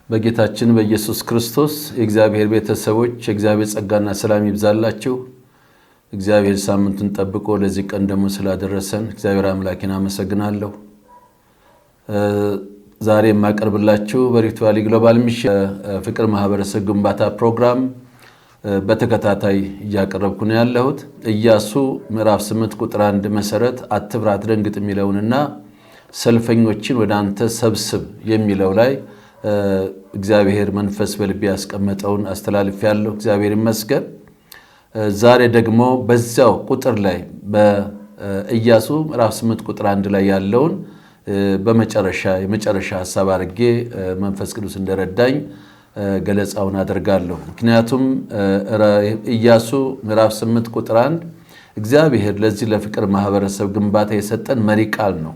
በጌታችን በኢየሱስ ክርስቶስ የእግዚአብሔር ቤተሰቦች የእግዚአብሔር ጸጋና ሰላም ይብዛላችሁ። እግዚአብሔር ሳምንቱን ጠብቆ ለዚህ ቀን ደግሞ ስላደረሰን እግዚአብሔር አምላኬን አመሰግናለሁ። ዛሬ የማቀርብላችሁ በሪቱዋሊ ግሎባል ሚሽን ፍቅር ማህበረሰብ ግንባታ ፕሮግራም በተከታታይ እያቀረብኩ ነው ያለሁት። ኢያሱ ምዕራፍ 8 ቁጥር 1 መሰረት አትፍራ አትደንግጥ የሚለውንና ሰልፈኞችን ወደ አንተ ሰብስብ የሚለው ላይ እግዚአብሔር መንፈስ በልቤ ያስቀመጠውን አስተላልፍ ያለው እግዚአብሔር ይመስገን። ዛሬ ደግሞ በዛው ቁጥር ላይ በኢያሱ ምዕራፍ 8 ቁጥር 1 ላይ ያለውን የመጨረሻ ሐሳብ አድርጌ መንፈስ ቅዱስ እንደረዳኝ ገለጻውን አደርጋለሁ። ምክንያቱም ኢያሱ ምዕራፍ 8 ቁጥር 1 እግዚአብሔር ለዚህ ለፍቅር ማህበረሰብ ግንባታ የሰጠን መሪ ቃል ነው።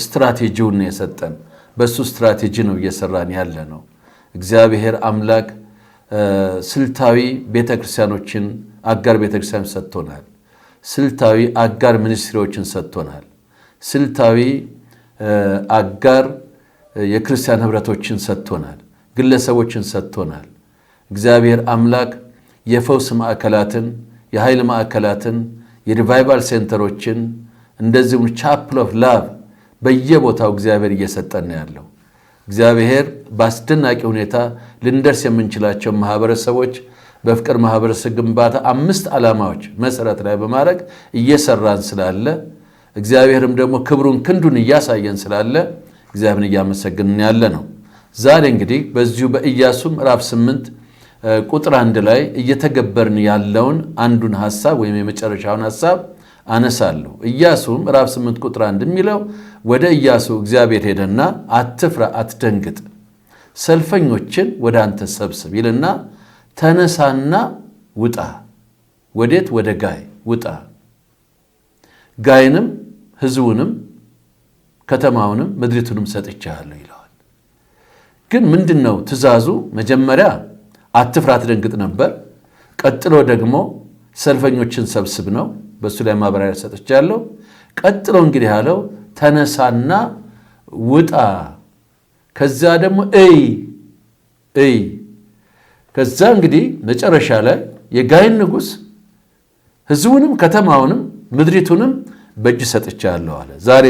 ስትራቴጂውን ነው የሰጠን። በሱ ስትራቴጂ ነው እየሰራን ያለ ነው። እግዚአብሔር አምላክ ስልታዊ ቤተክርስቲያኖችን አጋር ቤተክርስቲያን ሰጥቶናል። ስልታዊ አጋር ሚኒስትሪዎችን ሰጥቶናል። ስልታዊ አጋር የክርስቲያን ህብረቶችን ሰጥቶናል። ግለሰቦችን ሰጥቶናል። እግዚአብሔር አምላክ የፈውስ ማዕከላትን፣ የኃይል ማዕከላትን፣ የሪቫይቫል ሴንተሮችን እንደዚሁም ቻፕል ኦፍ ላቭ በየቦታው እግዚአብሔር እየሰጠን ያለው። እግዚአብሔር በአስደናቂ ሁኔታ ልንደርስ የምንችላቸው ማህበረሰቦች በፍቅር ማህበረሰብ ግንባታ 5 ዓላማዎች መሰረት ላይ በማድረግ እየሰራን ስላለ እግዚአብሔርም ደግሞ ክብሩን ክንዱን እያሳየን ስላለ እግዚአብሔርን እያመሰገንን ያለ ነው። ዛሬ እንግዲህ በዚሁ በኢያሱ ምዕራፍ 8 ቁጥር 1 ላይ እየተገበርን ያለውን አንዱን ሐሳብ ወይም የመጨረሻውን ሐሳብ አነሳለሁ። ኢያሱ ምዕራፍ 8 ቁጥር 1 የሚለው ወደ ኢያሱ እግዚአብሔር ሄደና አትፍራ አትደንግጥ፣ ሰልፈኞችን ወደ አንተ ሰብስብ ይልና ተነሳና ውጣ። ወዴት? ወደ ጋይ ውጣ። ጋይንም ህዝቡንም ከተማውንም ምድሪቱንም ሰጥቻለሁ ይለዋል። ግን ምንድነው ትእዛዙ? መጀመሪያ አትፍራ አትደንግጥ ነበር። ቀጥሎ ደግሞ ሰልፈኞችን ሰብስብ ነው። በሱ ላይ ማብራሪያ ሰጥቻለሁ። ቀጥሎ እንግዲህ ያለው ተነሳና ውጣ። ከዛ ደግሞ እይ። ከዛ እንግዲህ መጨረሻ ላይ የጋይን ንጉሥ ህዝቡንም ከተማውንም ምድሪቱንም በእጅ ሰጥቻለሁ አለ። ዛሬ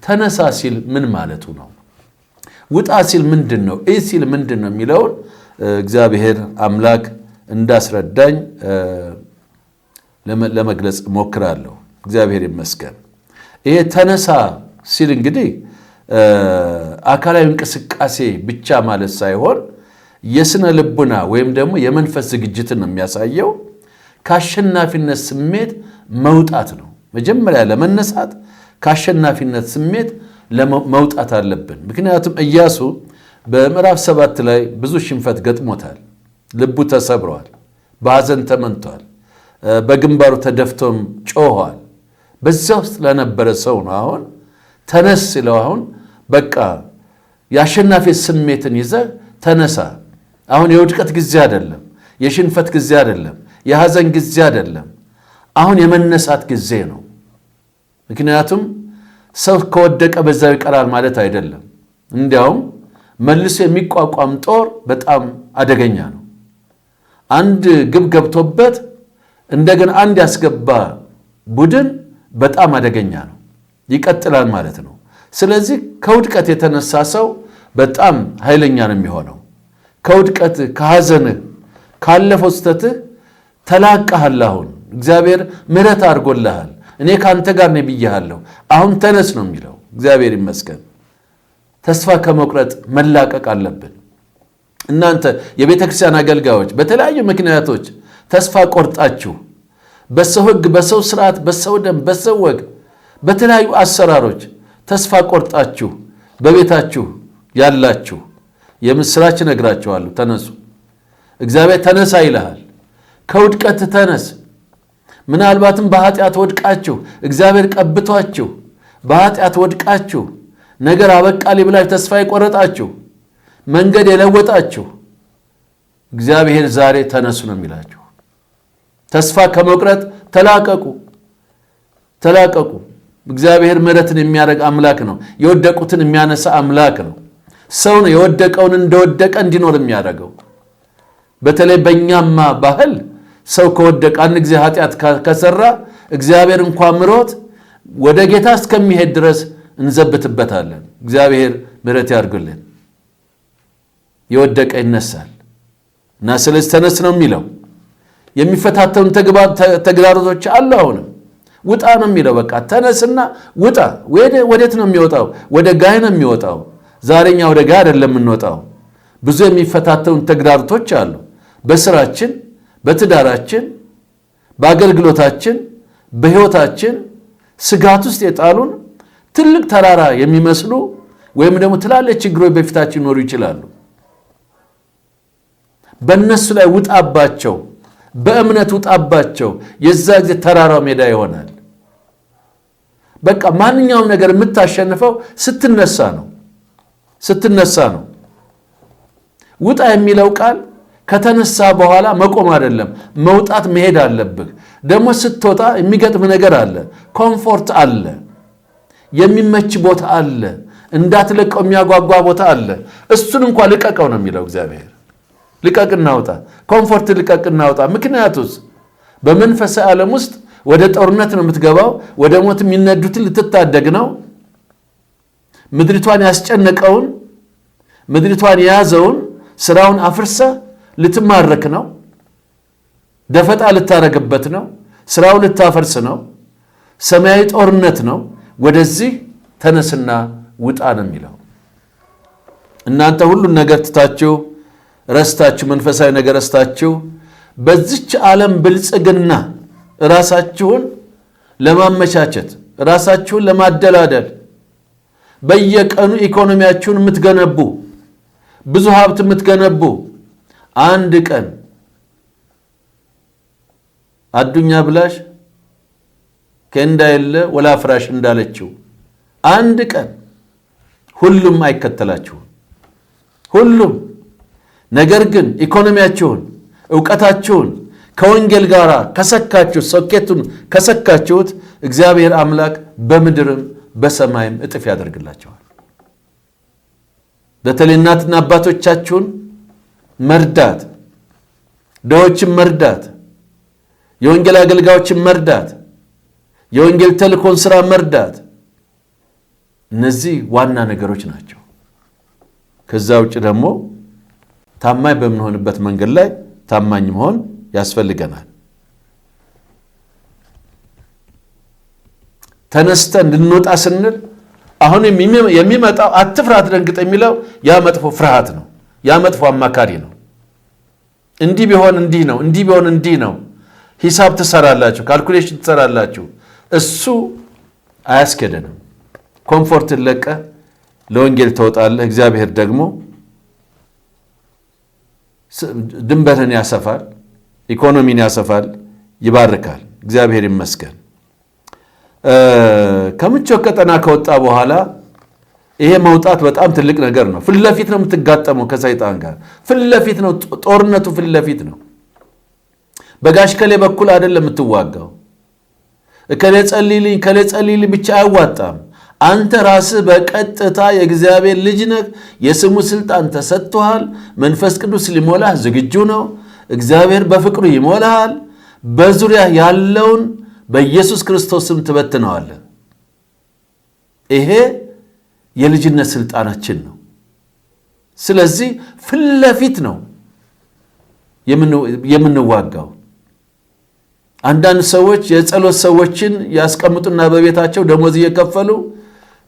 ተነሳ ሲል ምን ማለቱ ነው? ውጣ ሲል ምንድን ነው? ሲል ምንድን ነው የሚለውን እግዚአብሔር አምላክ እንዳስረዳኝ ለመግለጽ ሞክራለሁ። እግዚአብሔር ይመስገን። ይሄ ተነሳ ሲል እንግዲህ አካላዊ እንቅስቃሴ ብቻ ማለት ሳይሆን የስነ ልቡና ወይም ደግሞ የመንፈስ ዝግጅትን ነው የሚያሳየው። ከአሸናፊነት ስሜት መውጣት ነው። መጀመሪያ ለመነሳት ከአሸናፊነት ስሜት መውጣት አለብን። ምክንያቱም ኢያሱ በምዕራፍ 7 ላይ ብዙ ሽንፈት ገጥሞታል። ልቡ ተሰብሯል። በሐዘን ተመንቷል። በግንባሩ ተደፍቶም ጮኋል። በዛ ውስጥ ለነበረ ሰው ነው አሁን ተነስ ሲለው አሁን በቃ የአሸናፊ ስሜትን ይዘህ ተነሳ። አሁን የውድቀት ጊዜ አይደለም፣ የሽንፈት ጊዜ አይደለም፣ የሐዘን ጊዜ አይደለም። አሁን የመነሳት ጊዜ ነው። ምክንያቱም ሰው ከወደቀ በዛው ይቀራል ማለት አይደለም። እንዲያውም መልሶ የሚቋቋም ጦር በጣም አደገኛ ነው። አንድ ግብ ገብቶበት እንደገና አንድ ያስገባ ቡድን በጣም አደገኛ ነው፣ ይቀጥላል ማለት ነው። ስለዚህ ከውድቀት የተነሳ ሰው በጣም ኃይለኛ ነው የሚሆነው። ከውድቀት ከሐዘንህ ካለፈው ስተትህ ተላቀሃል። አሁን እግዚአብሔር ምሕረት አድርጎልሃል። እኔ ካንተ ጋር ነኝ ብዬሃለሁ፣ አሁን ተነስ ነው የሚለው። እግዚአብሔር ይመስገን። ተስፋ ከመቁረጥ መላቀቅ አለብን። እናንተ የቤተ ክርስቲያን አገልጋዮች በተለያዩ ምክንያቶች ተስፋ ቆርጣችሁ በሰው ሕግ፣ በሰው ስርዓት፣ በሰው ደም፣ በሰው ወግ፣ በተለያዩ አሰራሮች ተስፋ ቆርጣችሁ በቤታችሁ ያላችሁ የምስራች ነግራችኋለሁ። ተነሱ። እግዚአብሔር ተነሳ ይልሃል። ከውድቀት ተነስ። ምናልባትም በኃጢአት ወድቃችሁ እግዚአብሔር ቀብቷችሁ በኃጢአት ወድቃችሁ ነገር አበቃሊ ብላችሁ ተስፋ የቆረጣችሁ መንገድ የለወጣችሁ እግዚአብሔር ዛሬ ተነሱ ነው የሚላችሁ። ተስፋ ከመቁረጥ ተላቀቁ። እግዚአብሔር ምሕረትን የሚያደርግ አምላክ ነው። የወደቁትን የሚያነሳ አምላክ ነው። ሰው ነው የወደቀውን እንደወደቀ እንዲኖር የሚያደርገው። በተለይ በእኛማ ባህል ሰው ከወደቀ አንድ ጊዜ ኃጢአት ከሰራ እግዚአብሔር እንኳን ምሮት ወደ ጌታ እስከሚሄድ ድረስ እንዘብትበታለን። እግዚአብሔር ምሕረት ያድርግልን። የወደቀ ይነሳል እና ስለዚህ ተነስ ነው የሚለው። የሚፈታተኑ ተግዳሮቶች አሉ። አሁንም ውጣ ነው የሚለው። በቃ ተነስና ውጣ። ወዴት ነው የሚወጣው? ወደ ጋይ ነው የሚወጣው። ዛሬኛ ወደ ጋይ አይደለም የምንወጣው። ብዙ የሚፈታተኑ ተግዳሮቶች አሉ። በስራችን፣ በትዳራችን፣ በአገልግሎታችን፣ በህይወታችን ስጋት ውስጥ የጣሉን ትልቅ ተራራ የሚመስሉ ወይም ደግሞ ትላልቅ ችግሮች በፊታችን ይኖሩ ይችላሉ። በእነሱ ላይ ውጣባቸው፣ በእምነት ውጣባቸው። የዛ ጊዜ ተራራው ሜዳ ይሆናል። በቃ ማንኛውም ነገር የምታሸንፈው ስትነሳ ነው። ውጣ የሚለው ቃል ከተነሳ በኋላ መቆም አይደለም፣ መውጣት መሄድ አለብህ። ደግሞ ስትወጣ የሚገጥም ነገር አለ፣ ኮምፎርት አለ፣ የሚመች ቦታ አለ፣ እንዳትለቀው የሚያጓጓ ቦታ አለ። እሱን እንኳን ልቀቀው ነው የሚለው እግዚአብሔር። ልቀቅና ውጣ፣ ኮምፎርት ልቀቅና ውጣ። ምክንያቱስ በመንፈሳዊ ዓለም ውስጥ ወደ ጦርነት ነው የምትገባው። ወደ ሞት የሚነዱትን ልትታደግ ነው። ምድሪቷን ያስጨነቀውን ምድሪቷን የያዘውን ስራውን አፍርሰ ልትማረክ ነው። ደፈጣ ልታረግበት ነው። ስራው ልታፈርስ ነው። ሰማያዊ ጦርነት ነው። ወደዚህ ተነስና ውጣ ነው የሚለው። እናንተ ሁሉን ነገር ትታችሁ ረስታችሁ፣ መንፈሳዊ ነገር ረስታችሁ በዚች ዓለም ብልጽግና ራሳችሁን ለማመቻቸት፣ ራሳችሁን ለማደላደል በየቀኑ ኢኮኖሚያችሁን የምትገነቡ፣ ብዙ ሀብት የምትገነቡ፣ አንድ ቀን አዱኛ ብላሽ ከእንዳ የለ ወላ ፍራሽ እንዳለችው አንድ ቀን ሁሉም አይከተላችሁም። ሁሉም ነገር ግን ኢኮኖሚያችሁን፣ ዕውቀታችሁን ከወንጌል ጋር ከሰካችሁ፣ ሶኬቱን ከሰካችሁት እግዚአብሔር አምላክ በምድርም በሰማይም እጥፍ ያደርግላችኋል። በተለይ እናትና አባቶቻችሁን መርዳት፣ ድሆችን መርዳት፣ የወንጌል አገልጋዮችን መርዳት፣ የወንጌል ተልእኮን ሥራ መርዳት፣ እነዚህ ዋና ነገሮች ናቸው። ከዛ ውጭ ደግሞ ታማኝ በምንሆንበት መንገድ ላይ ታማኝ መሆን ያስፈልገናል። ተነስተን ልንወጣ ስንል አሁን የሚመጣው አትፍራ አትደንግጥ የሚለው ያ መጥፎ ፍርሃት ነው። ያ መጥፎ አማካሪ ነው። እንዲህ ቢሆን እንዲህ ነው፣ እንዲህ ቢሆን እንዲህ ነው። ሂሳብ ትሰራላችሁ፣ ካልኩሌሽን ትሰራላችሁ። እሱ አያስኬደንም። ኮምፎርትን ለቀ ለወንጌል ተወጣለህ። እግዚአብሔር ደግሞ ድንበርን ያሰፋል፣ ኢኮኖሚን ያሰፋል፣ ይባርካል። እግዚአብሔር ይመስገን። ከምቾት ቀጠና ከወጣ በኋላ ይሄ መውጣት በጣም ትልቅ ነገር ነው። ፊት ለፊት ነው የምትጋጠመው ከሰይጣን ጋር። ፊት ለፊት ነው ጦርነቱ፣ ፊት ለፊት ነው። በጋሽ ከሌ በኩል አይደለም የምትዋጋው። ከሌ ጸልይልኝ ከሌ ጸልይልኝ ብቻ አያዋጣም። አንተ ራስህ በቀጥታ የእግዚአብሔር ልጅ ነህ። የስሙ ስልጣን ተሰጥቷል። መንፈስ ቅዱስ ሊሞላህ ዝግጁ ነው። እግዚአብሔር በፍቅሩ ይሞላሃል። በዙሪያ ያለውን በኢየሱስ ክርስቶስ ስም ትበትነዋለህ። ይሄ የልጅነት ስልጣናችን ነው። ስለዚህ ፊት ለፊት ነው የምንዋጋው። አንዳንድ ሰዎች የጸሎት ሰዎችን ያስቀምጡና በቤታቸው ደሞዝ እየከፈሉ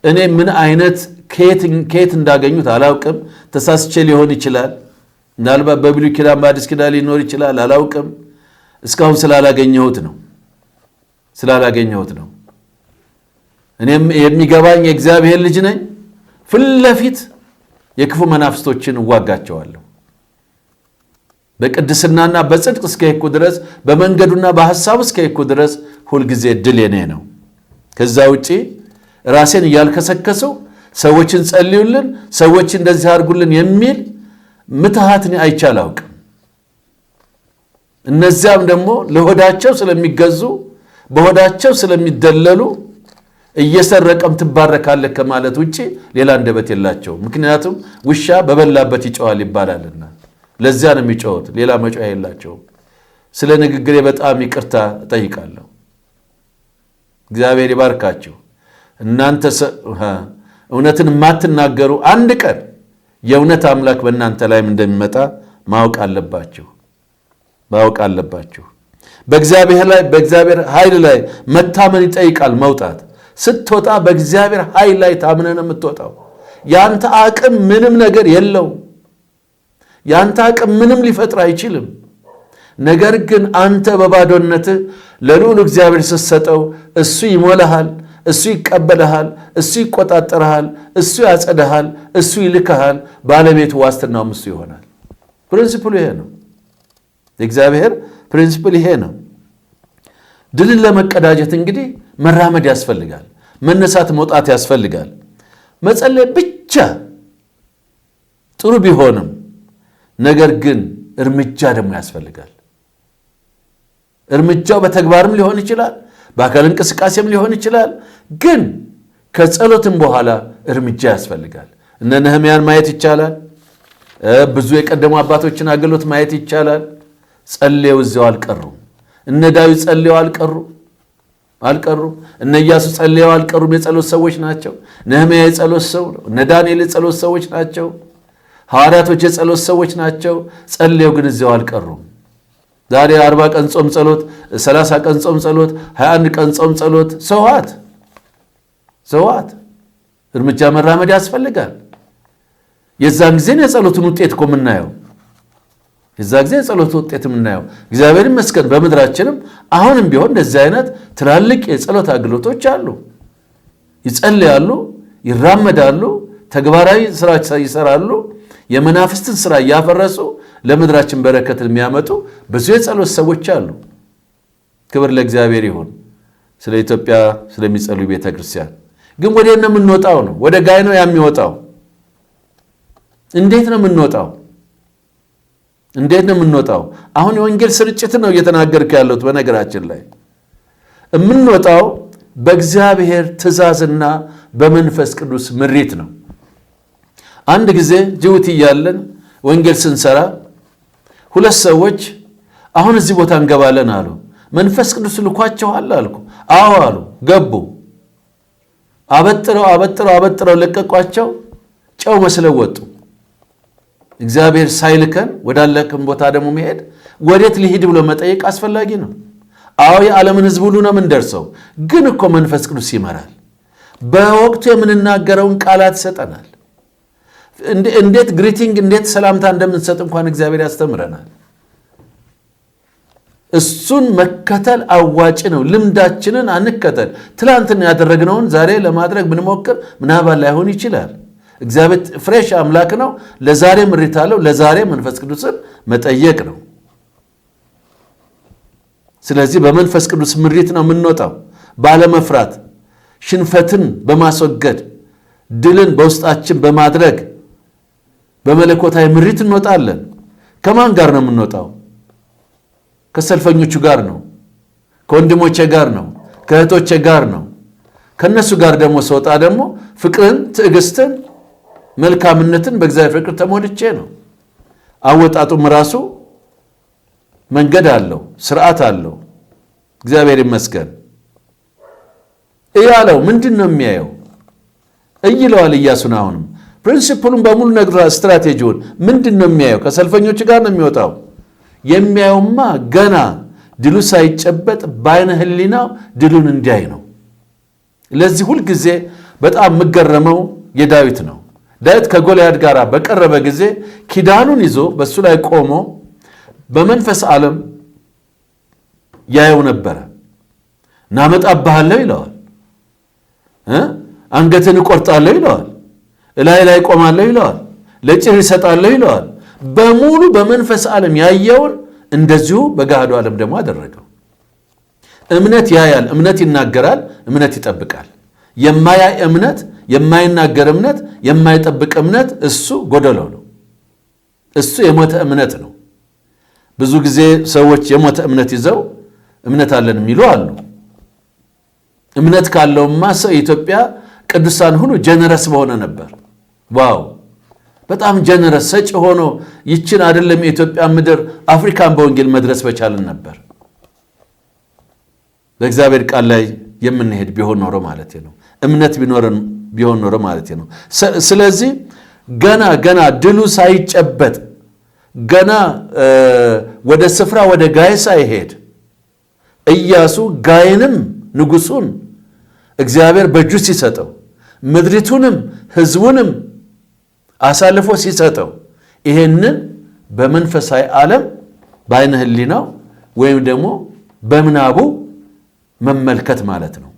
እኔ ምን አይነት ከየት እንዳገኙት አላውቅም። ተሳስቼ ሊሆን ይችላል። ምናልባት በብሉይ ኪዳን በአዲስ ኪዳን ሊኖር ይችላል፣ አላውቅም። እስካሁን ስላላገኘሁት ነው። እኔም የሚገባኝ የእግዚአብሔር ልጅ ነኝ። ፊት ለፊት የክፉ መናፍስቶችን እዋጋቸዋለሁ። በቅድስናና በጽድቅ እስከሄድኩ ድረስ፣ በመንገዱና በሐሳቡ እስከሄድኩ ድረስ ሁልጊዜ ድል የኔ ነው። ከዛ ውጪ ራሴን እያልከሰከሰው ሰዎችን ጸልዩልን፣ ሰዎች እንደዚህ አድርጉልን የሚል ምትሃትን አይቼ አላውቅም። እነዚያም ደግሞ ለሆዳቸው ስለሚገዙ፣ በሆዳቸው ስለሚደለሉ እየሰረቀም ትባረካለህ ከማለት ውጪ ሌላ አንደበት የላቸው። ምክንያቱም ውሻ በበላበት ይጮሃል ይባላልና ለዚያ ነው የሚጮሁት፣ ሌላ መጮህ የላቸው። ስለ ንግግሬ በጣም ይቅርታ እጠይቃለሁ። እግዚአብሔር ይባርካችሁ። እናንተ እውነትን የማትናገሩ አንድ ቀን የእውነት አምላክ በእናንተ ላይም እንደሚመጣ ማወቅ አለባችሁ። በእግዚአብሔር ኃይል ላይ መታመን ይጠይቃል መውጣት። ስትወጣ በእግዚአብሔር ኃይል ላይ ታምነን የምትወጣው። ያንተ አቅም ምንም ነገር የለው። ያንተ አቅም ምንም ሊፈጥር አይችልም። ነገር ግን አንተ በባዶነት ለልዑል እግዚአብሔር ስትሰጠው እሱ ይሞላሃል፣ እሱ ይቀበልሃል፣ እሱ ይቆጣጠርሃል፣ እሱ ያጸዳሃል፣ እሱ ይልክሃል። ባለቤቱ ዋስትናውም እሱ ይሆናል። ፕሪንሲፕሉ ይሄ ነው። የእግዚአብሔር ፕሪንሲፕል ይሄ ነው። ድልን ለመቀዳጀት እንግዲህ መራመድ ያስፈልጋል፣ መነሳት መውጣት ያስፈልጋል። መጸለይ ብቻ ጥሩ ቢሆንም ነገር ግን እርምጃ ደግሞ ያስፈልጋል። እርምጃው በተግባርም ሊሆን ይችላል፣ በአካል እንቅስቃሴም ሊሆን ይችላል። ግን ከጸሎትም በኋላ እርምጃ ያስፈልጋል። እነ ነህምያን ማየት ይቻላል። ብዙ የቀደሙ አባቶችን አገልግሎት ማየት ይቻላል። ጸልየው እዚያው አልቀሩም። እነ ዳዊት ጸልየው አልቀሩም። እነ ኢያሱ ጸልየው አልቀሩም። የጸሎት ሰዎች ናቸው። ነህምያ የጸሎት ሰው ነው። እነ ዳንኤል የጸሎት ሰዎች ናቸው። ሐዋርያቶች የጸሎት ሰዎች ናቸው። ጸልየው ግን እዚያው አልቀሩም። ዛሬ 40 ቀን ጾም ጸሎት፣ 30 ቀን ጾም ጸሎት፣ 21 ቀን ጾም ጸሎት ሰዋት እርምጃ መራመድ ያስፈልጋል። የዛን ጊዜ የጸሎቱን ውጤት እኮ የምናየው እግዚአብሔር ይመስገን። በምድራችንም አሁንም ቢሆን እንደዚህ አይነት ትላልቅ የጸሎት አገልግሎቶች አሉ። ይጸልያሉ፣ ይራመዳሉ፣ ተግባራዊ ስራ ይሰራሉ። የመናፍስትን ስራ እያፈረሱ ለምድራችን በረከትን የሚያመጡ ብዙ የጸሎት ሰዎች አሉ። ክብር ለእግዚአብሔር ይሁን። ስለ ኢትዮጵያ ስለሚጸልዩ ቤተክርስቲያን ግን ወዴት ነው የምንወጣው? ነው ወደ ጋይ ነው የሚወጣው? እንዴት ነው የምንወጣው? አሁን የወንጌል ስርጭት ነው እየተናገርኩ ያለሁት። በነገራችን ላይ የምንወጣው በእግዚአብሔር ትእዛዝና በመንፈስ ቅዱስ ምሪት ነው። አንድ ጊዜ ጅቡቲ እያለን ወንጌል ስንሰራ 2 ሰዎች አሁን እዚህ ቦታ እንገባለን አሉ። መንፈስ ቅዱስ ልኳቸዋል አልኩ። አዎ አሉ። ገቡ። አበጥረው ለቀቋቸው። ጨው መስለው ወጡ። እግዚአብሔር ሳይልከን ወዳለከም ቦታ ደግሞ መሄድ ወዴት ሊሄድ ብሎ መጠየቅ አስፈላጊ ነው። አዎ የዓለምን ሕዝብ ሁሉ ነው የምንደርሰው። ግን እኮ መንፈስ ቅዱስ ይመራል። በወቅቱ የምንናገረውን ቃላት ይሰጠናል። እንዴት ግሪቲንግ እንዴት ሰላምታ እንደምንሰጥ እንኳን እግዚአብሔር ያስተምረናል። እሱን መከተል አዋጭ ነው። ልምዳችንን አንከተል። ትላንትና ያደረግነውን ዛሬ ለማድረግ ብንሞክር ምናልባት ላይሆን ይችላል። እግዚአብሔር ፍሬሽ አምላክ ነው። ለዛሬ ምሪት አለው። ለዛሬ መንፈስ ቅዱስን መጠየቅ ነው። ስለዚህ በመንፈስ ቅዱስ ምሪት ነው የምንወጣው። ባለመፍራት፣ ሽንፈትን በማስወገድ ድልን በውስጣችን በማድረግ በመለኮታዊ ምሪት እንወጣለን። ከማን ጋር ነው የምንወጣው? ከሰልፈኞቹ ጋር ነው፣ ከወንድሞቼ ጋር ነው፣ ከእህቶቼ ጋር ነው። ከነሱ ጋር ደግሞ ስወጣ ደግሞ ፍቅርን፣ ትዕግስትን፣ መልካምነትን በእግዚአብሔር ፍቅር ተሞልቼ ነው። አወጣጡም ራሱ መንገድ አለው፣ ስርዓት አለው። እግዚአብሔር ይመስገን። እያለው ምንድን ነው የሚያየው? እይለዋል ኢያሱን። አሁንም ፕሪንሲፕሉን በሙሉ ነግሯል። ስትራቴጂውን ምንድን ነው የሚያየው? ከሰልፈኞቹ ጋር ነው የሚወጣው። የሚያየውማ ገና ድሉ ሳይጨበጥ በዓይነ ሕሊናው ድሉን እንዲያይ ነው። ለዚህ ሁልጊዜ በጣም የምገረመው የዳዊት ነው። ዳዊት ከጎልያድ ጋር በቀረበ ጊዜ ኪዳኑን ይዞ በሱ ላይ ቆሞ በመንፈስ ዓለም ያየው ነበረ። ናመጣብሃለሁ ይለዋል፣ አንገትን እቆርጣለሁ ይለዋል፣ እላይ ላይ ቆማለሁ ይለዋል፣ ለጭር ይሰጣለሁ ይለዋል። በሙሉ በመንፈስ ዓለም ያየውን እንደዚሁ በገሃዱ ዓለም ደግሞ አደረገው። እምነት ያያል፣ እምነት ይናገራል፣ እምነት ይጠብቃል። የማያይ እምነት፣ የማይናገር እምነት፣ የማይጠብቅ እምነት እሱ ጎደሎ ነው። እሱ የሞተ እምነት ነው። ብዙ ጊዜ ሰዎች የሞተ እምነት ይዘው እምነት አለን የሚሉ አሉ። እምነት ካለውማ ሰው ኢትዮጵያ ቅዱሳን ሁሉ ጀነረስ በሆነ ነበር። ዋው በጣም ጀነረስ ሰጪ ሆኖ ይችን አይደለም የኢትዮጵያ ምድር አፍሪካን በወንጌል መድረስ በቻልን ነበር። በእግዚአብሔር ቃል ላይ የምንሄድ ቢሆን ኖሮ ማለት ነው። እምነት ቢሆን ኖሮ ማለት ነው። ስለዚህ ገና ድሉ ሳይጨበጥ ገና ወደ ስፍራ ወደ ጋይ ሳይሄድ ኢያሱ ጋይንም ንጉሱን እግዚአብሔር በእጁ ሲሰጠው ምድሪቱንም ሕዝቡንም አሳልፎ ሲሰጠው ይሄንን በመንፈሳዊ ዓለም በዓይነ ሕሊናው ወይም ደግሞ በምናቡ መመልከት ማለት ነው።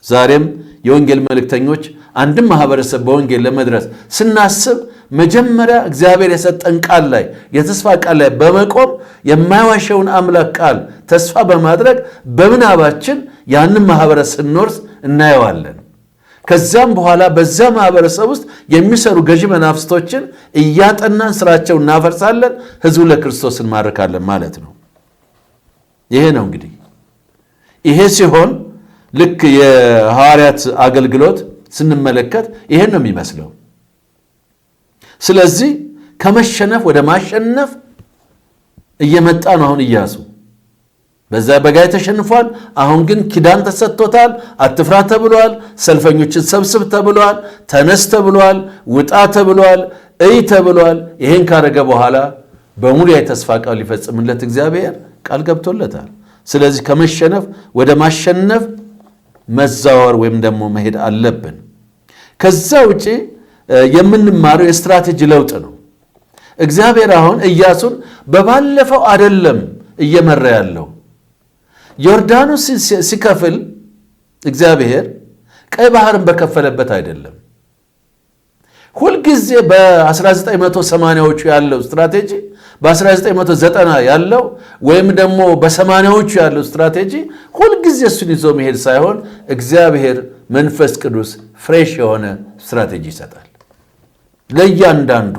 ዛሬም የወንጌል መልእክተኞች አንድም ማህበረሰብ በወንጌል ለመድረስ ስናስብ መጀመሪያ እግዚአብሔር የሰጠን ቃል ላይ የተስፋ ቃል ላይ በመቆም የማይዋሸውን አምላክ ቃል ተስፋ በማድረግ በምናባችን ያንን ማህበረሰብ ስንወርስ እናየዋለን። ከዛም በኋላ በዛ ማህበረሰብ ውስጥ የሚሰሩ ገዢ መናፍስቶችን እያጠናን ስራቸውን እናፈርሳለን፣ ህዝቡ ለክርስቶስ እንማርካለን ማለት ነው። ይሄ ነው እንግዲህ። ይሄ ሲሆን ልክ የሐዋርያት አገልግሎት ስንመለከት ይሄን ነው የሚመስለው። ስለዚህ ከመሸነፍ ወደ ማሸነፍ እየመጣ ነው። አሁን ኢያሱ በዛ በጋይ ተሸንፏል። አሁን ግን ኪዳን ተሰጥቶታል። አትፍራ ተብሏል። ሰልፈኞችን ሰብስብ ተብሏል። ተነስ ተብሏል። ውጣ ተብሏል። እይ ተብሏል። ይሄን ካረገ በኋላ በሙሉ የተስፋ ቃል ሊፈጽምለት እግዚአብሔር ቃል ገብቶለታል። ስለዚህ ከመሸነፍ ወደ ማሸነፍ መዛወር ወይም ደግሞ መሄድ አለብን። ከዛ ውጪ የምንማረው የስትራቴጂ ለውጥ ነው። እግዚአብሔር አሁን ኢያሱን በባለፈው አይደለም እየመራ ያለው። ዮርዳኖስ ሲከፍል እግዚአብሔር ቀይ ባህርን በከፈለበት አይደለም። ሁልጊዜ በ1980ዎቹ ያለው ስትራቴጂ በ1990 ያለው ወይም ደግሞ በ80ዎቹ ያለው ስትራቴጂ ሁልጊዜ እሱን ይዞ መሄድ ሳይሆን እግዚአብሔር መንፈስ ቅዱስ ፍሬሽ የሆነ ስትራቴጂ ይሰጣል። ለእያንዳንዱ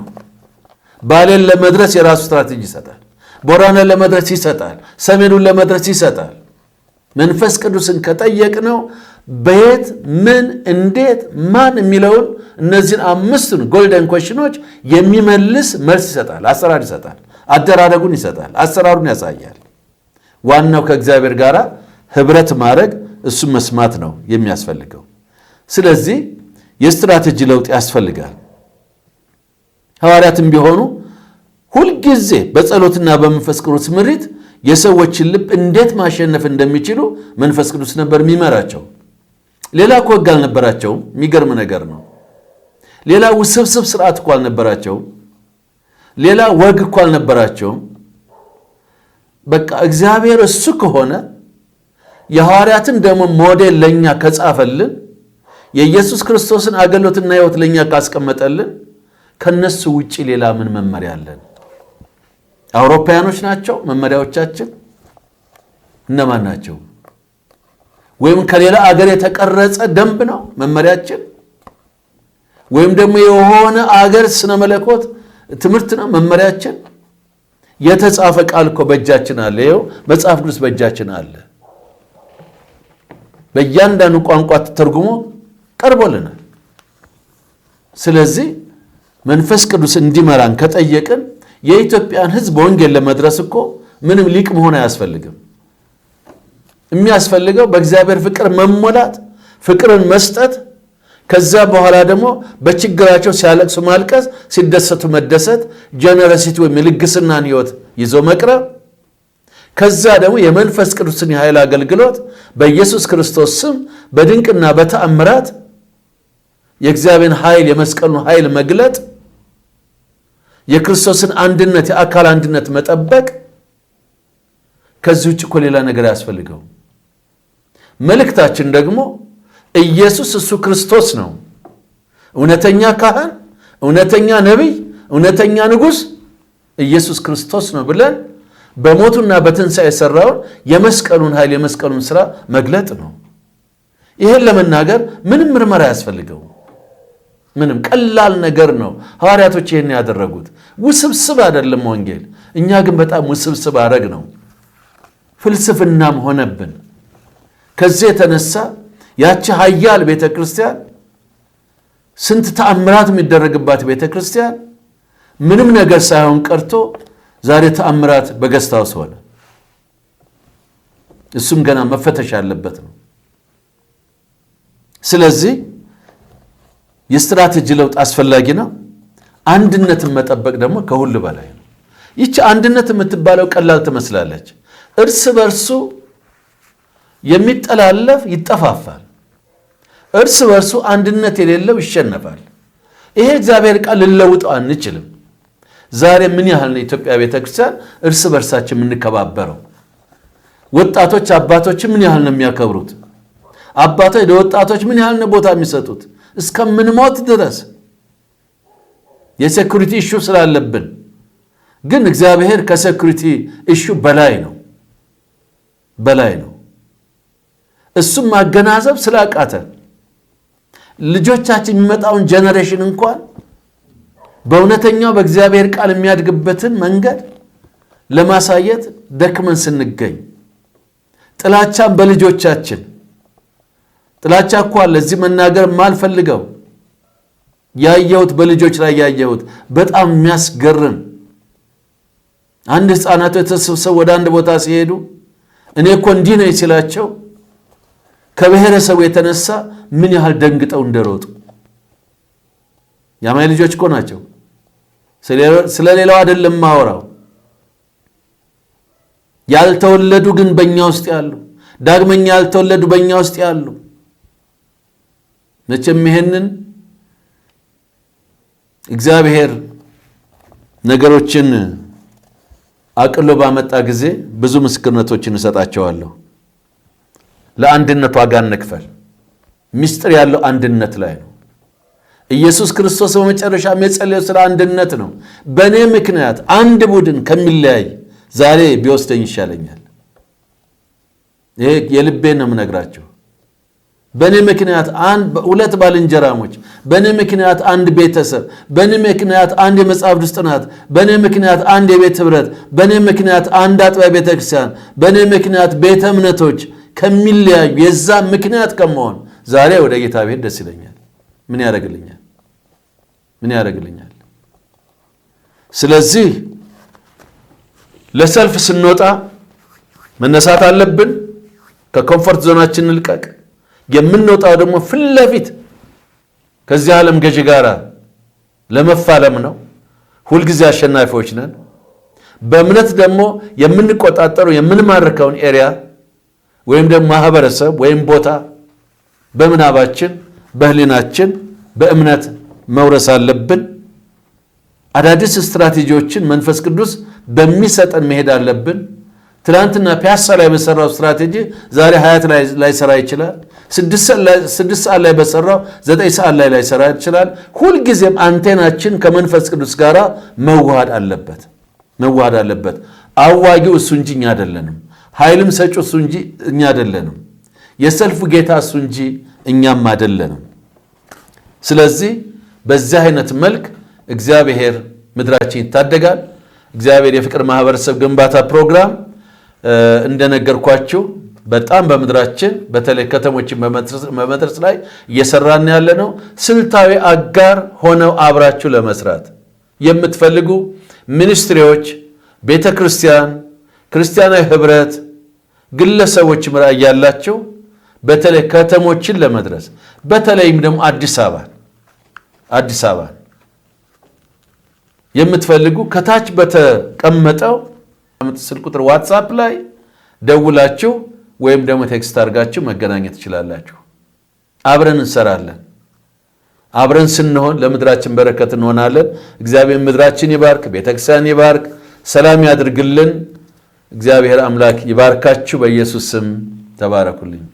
ባሌን ለመድረስ የራሱ ስትራቴጂ ይሰጣል። ቦራናን ለመድረስ ይሰጣል። ሰሜኑን ለመድረስ ይሰጣል። መንፈስ ቅዱስን ከጠየቅነው በየት ምን እንዴት ማን የሚለውን እነዚህን አምስቱን ጎልደን ኮሽኖች የሚመልስ መልስ ይሰጣል። አሰራር ይሰጣል። አደራረጉን ይሰጣል። አሰራሩን ያሳያል። ዋናው ከእግዚአብሔር ጋር ህብረት ማድረግ እሱን መስማት ነው የሚያስፈልገው። ስለዚህ የስትራቴጂ ለውጥ ያስፈልጋል። ሐዋርያትም ቢሆኑ ሁልጊዜ በጸሎትና በመንፈስ ቅዱስ ምሪት የሰዎችን ልብ እንዴት ማሸነፍ እንደሚችሉ መንፈስ ቅዱስ ነበር የሚመራቸው። ሌላ እኮ ሕግ አልነበራቸውም። የሚገርም ነገር ነው። ሌላ ውስብስብ ስርዓት እኮ አልነበራቸውም። ሌላ ወግ እኮ አልነበራቸውም። በቃ እግዚአብሔር እሱ ከሆነ የሐዋርያትን ደግሞ ሞዴል ለኛ ከጻፈልን የኢየሱስ ክርስቶስን አገልግሎትና ሕይወት ለኛ ካስቀመጠልን ከነሱ ውጪ ሌላ ምን መመሪያ አለን? አውሮፓውያኖች ናቸው መመሪያዎቻችን? እነማን ናቸው? ወይም ከሌላ አገር የተቀረጸ ደንብ ነው መመሪያችን? ወይም ደግሞ የሆነ አገር ስነ መለኮት ትምህርት ነው መመሪያችን? የተጻፈ ቃል እኮ በእጃችን አለ። ይኸው መጽሐፍ ቅዱስ በእጃችን አለ። በእያንዳንዱ ቋንቋ ተተርጉሞ ቀርቦልናል። ስለዚህ መንፈስ ቅዱስ እንዲመራን ከጠየቅን የኢትዮጵያን ሕዝብ ወንጌል ለመድረስ እኮ ምንም ሊቅ መሆን አያስፈልግም። የሚያስፈልገው በእግዚአብሔር ፍቅር መሞላት፣ ፍቅርን መስጠት፣ ከዛ በኋላ ደግሞ በችግራቸው ሲያለቅሱ ማልቀስ፣ ሲደሰቱ መደሰት፣ ጀነረሲቲ ወይም የልግስናን ሕይወት ይዞ መቅረብ፣ ከዛ ደግሞ የመንፈስ ቅዱስን የኃይል አገልግሎት በኢየሱስ ክርስቶስ ስም በድንቅና በተአምራት የእግዚአብሔርን ኃይል የመስቀሉን ኃይል መግለጥ፣ የክርስቶስን አንድነት የአካል አንድነት መጠበቅ። ከዚህ ውጭ እኮ ሌላ ነገር ያስፈልገው። መልእክታችን ደግሞ ኢየሱስ እሱ ክርስቶስ ነው፣ እውነተኛ ካህን፣ እውነተኛ ነቢይ፣ እውነተኛ ንጉሥ ኢየሱስ ክርስቶስ ነው ብለን በሞቱና በትንሣኤ የሠራውን የመስቀሉን ኃይል የመስቀሉን ሥራ መግለጥ ነው። ይህን ለመናገር ምንም ምርመራ ያስፈልገው። ምንም ቀላል ነገር ነው። ሐዋርያቶች ይህን ያደረጉት ውስብስብ አይደለም ወንጌል። እኛ ግን በጣም ውስብስብ አረግ ነው፣ ፍልስፍናም ሆነብን። ከዚህ የተነሳ ያቺ ኃያል ቤተክርስቲያን ስንት ተአምራት የሚደረግባት ቤተክርስቲያን ምንም ነገር ሳይሆን ቀርቶ ዛሬ ተአምራት በገስታውስ ሆነ። እሱም ገና መፈተሽ ያለበት ነው። ስለዚህ የስትራቴጂ ለውጥ አስፈላጊ ነው። አንድነትን መጠበቅ ደግሞ ከሁሉ በላይ ነው። ይቺ አንድነት የምትባለው ቀላል ትመስላለች። እርስ በርሱ የሚጠላለፍ ይጠፋፋል። እርስ በርሱ አንድነት የሌለው ይሸነፋል። ይሄ እግዚአብሔር ቃል ልለውጠው አንችልም። ዛሬ ምን ያህል ነው ኢትዮጵያ ቤተክርስቲያን እርስ በርሳችን የምንከባበረው? ወጣቶች አባቶች ምን ያህል ነው የሚያከብሩት? አባቶች ለወጣቶች ምን ያህል ነው ቦታ የሚሰጡት? እስከምንሞት ድረስ የሴኩሪቲ ኢሹ ስላለብን፣ ግን እግዚአብሔር ከሴኩሪቲ ኢሹ በላይ ነው። እሱም ማገናዘብ ስላቃተን ልጆቻችን የሚመጣውን ጄነሬሽን እንኳን በእውነተኛው በእግዚአብሔር ቃል የሚያድግበትን መንገድ ለማሳየት ደክመን ስንገኝ ጥላቻን በልጆቻችን ጥላቻ እኮ አለ። እዚህ መናገር ማልፈልገው ያየሁት በልጆች ላይ ያየሁት በጣም የሚያስገርም አንድ ህፃናቶች ተሰብስበው ወደ አንድ ቦታ ሲሄዱ እኔ እኮ እንዲህ ነኝ ሲላቸው ከብሔረሰቡ የተነሳ ምን ያህል ደንግጠው እንደሮጡ ያማይ ልጆች እኮ ናቸው። ስለሌላው አይደለም ማወራው። ያልተወለዱ ግን በእኛ ውስጥ ያሉ ዳግመኛ ያልተወለዱ በእኛ ውስጥ ያሉ መቼም ይሄንን እግዚአብሔር ነገሮችን አቅሎ ባመጣ ጊዜ ብዙ ምስክርነቶችን እሰጣቸዋለሁ። ለአንድነት ዋጋ እንክፈል። ምስጢር ያለው አንድነት ላይ ነው። ኢየሱስ ክርስቶስ በመጨረሻም የጸለየው ስለ አንድነት ነው። በእኔ ምክንያት አንድ ቡድን ከሚለያይ ዛሬ ቢወስደኝ ይሻለኛል። ይሄ የልቤን ነው የምነግራቸው። በእኔ ምክንያት ሁለት ባልንጀራሞች፣ በእኔ ምክንያት አንድ ቤተሰብ፣ በእኔ ምክንያት አንድ የመጽሐፍ ቅዱስ ጥናት፣ በእኔ ምክንያት አንድ የቤት ህብረት፣ በእኔ ምክንያት አንድ አጥቢያ ቤተክርስቲያን፣ በእኔ ምክንያት ቤተ እምነቶች ከሚለያዩ የዛ ምክንያት ከመሆን ዛሬ ወደ ጌታ ብሄድ ደስ ይለኛል። ምን ያደርግልኛል? ስለዚህ ለሰልፍ ስንወጣ መነሳት አለብን። ከኮምፎርት ዞናችን እንልቀቅ። የምንወጣው ደግሞ ፊት ለፊት ከዚህ ዓለም ገዢ ጋር ለመፋለም ነው። ሁልጊዜ አሸናፊዎች ነን። በእምነት ደግሞ የምንቆጣጠረው የምንማርከውን ኤሪያ ወይም ደግሞ ማህበረሰብ ወይም ቦታ በምናባችን በህሊናችን በእምነት መውረስ አለብን። አዳዲስ ስትራቴጂዎችን መንፈስ ቅዱስ በሚሰጠን መሄድ አለብን። ትናንትና ፒያሳ ላይ በሰራው ስትራቴጂ ዛሬ ሀያት ላይ ሰራ ይችላል። 6 ሰዓት ላይ በሰራው 9 ሰዓት ላይ ሰራ ይችላል። ሁልጊዜም አንቴናችን ከመንፈስ ቅዱስ ጋር መዋሃድ አለበት። አዋጊው እሱ እንጂ እኛ አይደለንም። ኃይልም ሰጪው እሱ እንጂ እኛ አይደለንም። የሰልፉ ጌታ እሱ እንጂ እኛም አይደለንም። ስለዚህ በዚህ አይነት መልክ እግዚአብሔር ምድራችን ይታደጋል። እግዚአብሔር የፍቅር ማህበረሰብ ግንባታ ፕሮግራም እንደነገርኳችሁ በጣም በምድራችን በተለይ ከተሞችን በመድረስ ላይ እየሰራን ያለ ነው። ስልታዊ አጋር ሆነው አብራችሁ ለመስራት የምትፈልጉ ሚኒስትሪዎች፣ ቤተክርስቲያን፣ ክርስቲያናዊ ህብረት፣ ግለሰቦች ምራይ ያላችሁ በተለይ ከተሞችን ለመድረስ በተለይም ደግሞ አዲስ አበባ የምትፈልጉ ከታች በተቀመጠው ስልክ ቁጥር ዋትስአፕ ላይ ደውላችሁ ወይም ደግሞ ቴክስት አድርጋችሁ መገናኘት ትችላላችሁ። አብረን እንሰራለን። አብረን ስንሆን ለምድራችን በረከት እንሆናለን። እግዚአብሔር ምድራችን ይባርክ፣ ቤተክርስቲያን ይባርክ፣ ሰላም ያድርግልን። እግዚአብሔር አምላክ ይባርካችሁ። በኢየሱስ ስም ተባረኩልኝ።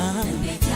ትንቢት